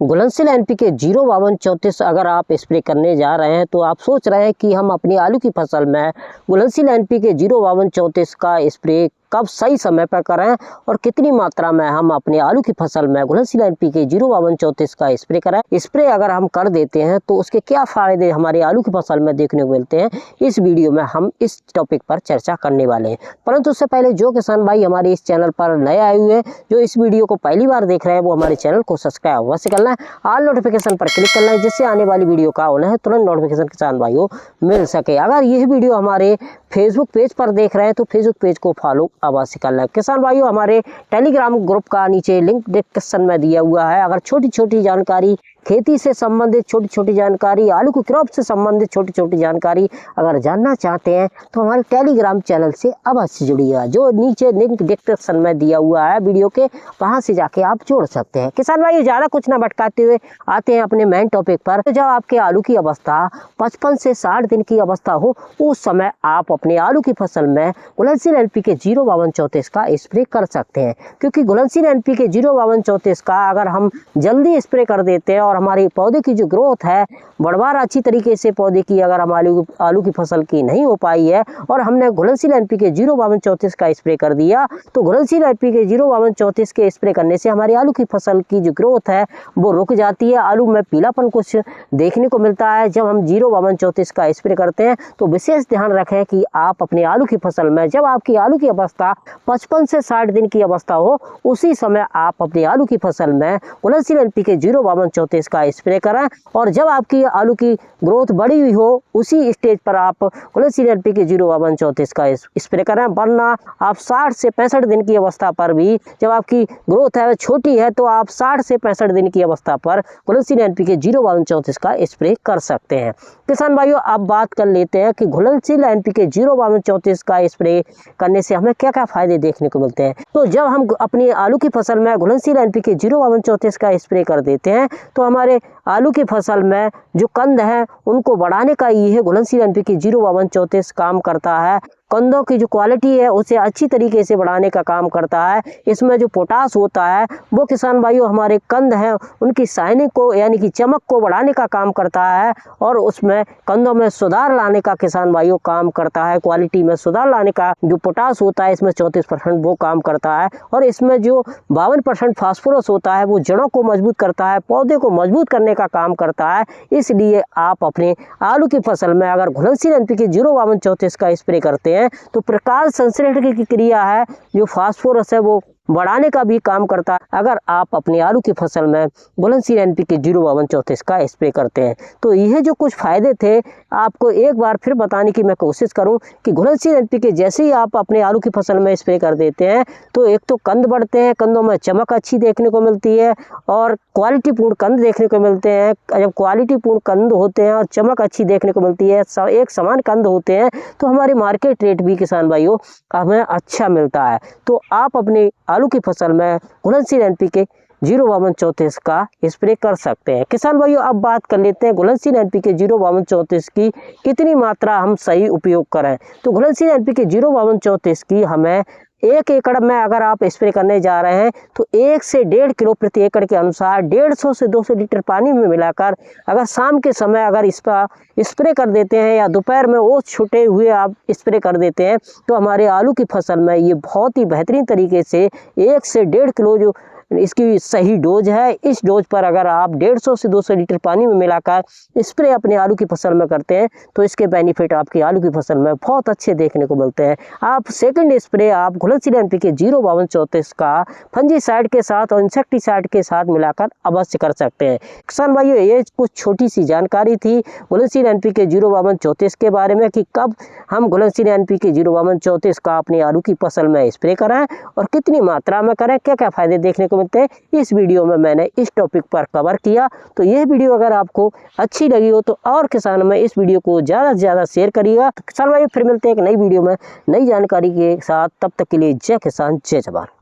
घुलनशील एनपीके 05234 अगर आप स्प्रे करने जा रहे हैं तो आप सोच रहे हैं कि हम अपनी आलू की फसल में घुलनशील एनपीके 05234 का स्प्रे कब सही समय पर करें और कितनी मात्रा में हम अपने आलू की फसल में घुलनशील एनपीके 05234 का स्प्रे करें। स्प्रे अगर हम कर देते हैं तो उसके क्या फायदे हमारे आलू की फसल में देखने को मिलते हैं, इस वीडियो में हम इस टॉपिक पर चर्चा करने वाले हैं। परंतु उससे पहले जो किसान भाई हमारे इस चैनल पर नए आए हुए हैं, जो इस वीडियो को पहली बार देख रहे हैं, वो हमारे चैनल को सब्सक्राइब अवश्य करना है, ऑल नोटिफिकेशन पर क्लिक करना है, जिससे आने वाली वीडियो का उन्हें तुरंत नोटिफिकेशन किसान भाइयों मिल सके। अगर यह वीडियो हमारे फेसबुक पेज पर देख रहे हैं तो फेसबुक पेज को फॉलो अवश्य करना है। किसान भाइयों, हमारे टेलीग्राम ग्रुप का नीचे लिंक डिस्क्रिप्शन में दिया हुआ है। अगर छोटी छोटी जानकारी, खेती से संबंधित छोटी छोटी जानकारी, आलू की क्रॉप से संबंधित छोटी छोटी जानकारी अगर जानना चाहते हैं तो हमारे टेलीग्राम चैनल से अवश्य जुड़िएगा, जो नीचे लिंक डिस्क्रिप्शन में दिया हुआ है वीडियो के, वहां से जाके आप जोड़ सकते हैं। किसान भाई, ज़्यादा कुछ ना भटकाते हुए आते हैं अपने मेन टॉपिक पर। जब आपके आलू की अवस्था 55 से 60 दिन की अवस्था हो, उस समय आप अपने आलू की फसल में घुलनशील एनपीके 05234 का स्प्रे कर सकते हैं। क्योंकि घुलनशील एनपीके 05234 का अगर हम जल्दी स्प्रे कर देते हैं और हमारे पौधे की जो ग्रोथ है, बढ़वार अच्छी तरीके से पौधे की अगर हमारे आलू की फसल की नहीं हो पाई है और हमने घुलनशील एनपीके 05234 का स्प्रे कर दिया, तो घुलनशील एनपीके 05234 के स्प्रे करने से हमारी आलू की फसल की जो ग्रोथ है वो रुक जाती है। आलू में पीलापन कुछ देखने को मिलता है। जब हम 05234 का स्प्रे करते हैं तो विशेष ध्यान रखें कि आप अपने आलू की फसल में, जब आपकी आलू की अवस्था 55 से 60 दिन की अवस्था हो, उसी समय आप अपनी आलू की फसल में घुलनशील एनपीके 05234 का स्प्रे करें। और जब आपकी आलू की ग्रोथ बढ़ी हुई हो, उसी स्टेज पर आप घुलनशील एनपीके 05234 का स्प्रे करें। वरना आप 60 से 65 दिन की अवस्था पर भी, जब आपकी ग्रोथ है छोटी है, तो आप 60 से 65 दिन की अवस्था पर घुलनशील एनपीके 05234 का स्प्रे कर सकते हैं। किसान भाइयों, अब बात कर लेते हैं कि घुलनशील एनपीके 05234 का स्प्रे करने से हमें क्या क्या फायदे देखने को मिलते हैं। तो जब हम अपनी आलू की फसल में घुलनशील एनपीके 05234 का स्प्रे कर देते हैं तो हमारे आलू की फसल में जो कंद है उनको बढ़ाने का ये घुलनशील एनपीके 05234 काम करता है। कंदों की जो क्वालिटी है उसे अच्छी तरीके से बढ़ाने का काम करता है। इसमें जो पोटास होता है वो किसान भाइयों हमारे कंद हैं उनकी शाइनिंग को, यानी कि चमक को बढ़ाने का काम करता है और उसमें कंदों में सुधार लाने का किसान भाइयों काम करता है। क्वालिटी में सुधार लाने का जो पोटास होता है इसमें 34% वो काम करता है। और इसमें जो 52% फास्फोरस होता है वो जड़ों को मजबूत करता है, पौधे को मजबूत करने का काम करता है। इसलिए आप अपने आलू की फसल में अगर घुलनशील एनपीके 05234 का स्प्रे करते हैं तो प्रकाश संश्लेषण की क्रिया है, जो फास्फोरस है वो बढ़ाने का भी काम करता है। अगर आप अपनी आलू की फसल में घुलनशील एनपीके 05234 का स्प्रे करते हैं तो यह जो कुछ फायदे थे आपको एक बार फिर बताने की मैं कोशिश करूं कि घुलनशील एनपीके जैसे ही आप अपने आलू की फसल में स्प्रे कर देते हैं तो एक तो कंद बढ़ते हैं, कंदों में चमक अच्छी देखने को मिलती है और क्वालिटीपूर्ण कंद देखने को मिलते हैं। जब क्वालिटीपूर्ण कंद होते हैं और चमक अच्छी देखने को मिलती है, एक समान कंद होते हैं, तो हमारे मार्केट रेट भी किसान भाइयों हमें अच्छा मिलता है। तो आप अपने आलू की फसल में घुलनशील एनपीके 05234 का स्प्रे कर सकते हैं। किसान भाइयों, अब बात कर लेते हैं घुलनशील एनपीके 05234 की कितनी मात्रा हम सही उपयोग करें। तो घुलनशील एनपीके 05234 की हमें 1 एकड़ में अगर आप स्प्रे करने जा रहे हैं तो 1 से 1.5 किलो प्रति एकड़ के अनुसार 150 से 200 लीटर पानी में मिलाकर अगर शाम के समय अगर इसका स्प्रे कर देते हैं या दोपहर में ओस छूटे हुए आप स्प्रे कर देते हैं तो हमारे आलू की फसल में ये बहुत ही बेहतरीन तरीके से 1 से 1.5 किलो जो इसकी सही डोज है, इस डोज पर अगर आप 150 से 200 लीटर पानी में मिलाकर स्प्रे अपने आलू की फसल में करते हैं तो इसके बेनिफिट आपकी आलू की फसल में बहुत अच्छे देखने को मिलते हैं। आप सेकंड स्प्रे आप घुलनशील एनपीके 05234 का फंजीसाइड के साथ और इंसेक्टिसाइड के साथ मिलाकर अवश्य कर सकते हैं। किसान भाइयों, ये कुछ छोटी सी जानकारी थी घुलनशील एनपीके 05234 के बारे में कि कब हम घुलनशील एनपीके 05234 का अपनी आलू की फसल में स्प्रे कराएं और कितनी मात्रा में करें, क्या क्या फायदे देखने को मिलते हैं। इस वीडियो में मैंने इस टॉपिक पर कवर किया। तो यह वीडियो अगर आपको अच्छी लगी हो तो और किसानों में इस वीडियो को ज़्यादा से ज़्यादा शेयर करिएगा। किसान भाई, फिर मिलते हैं एक नई वीडियो में नई जानकारी के साथ। तब तक के लिए जय किसान, जय जवान।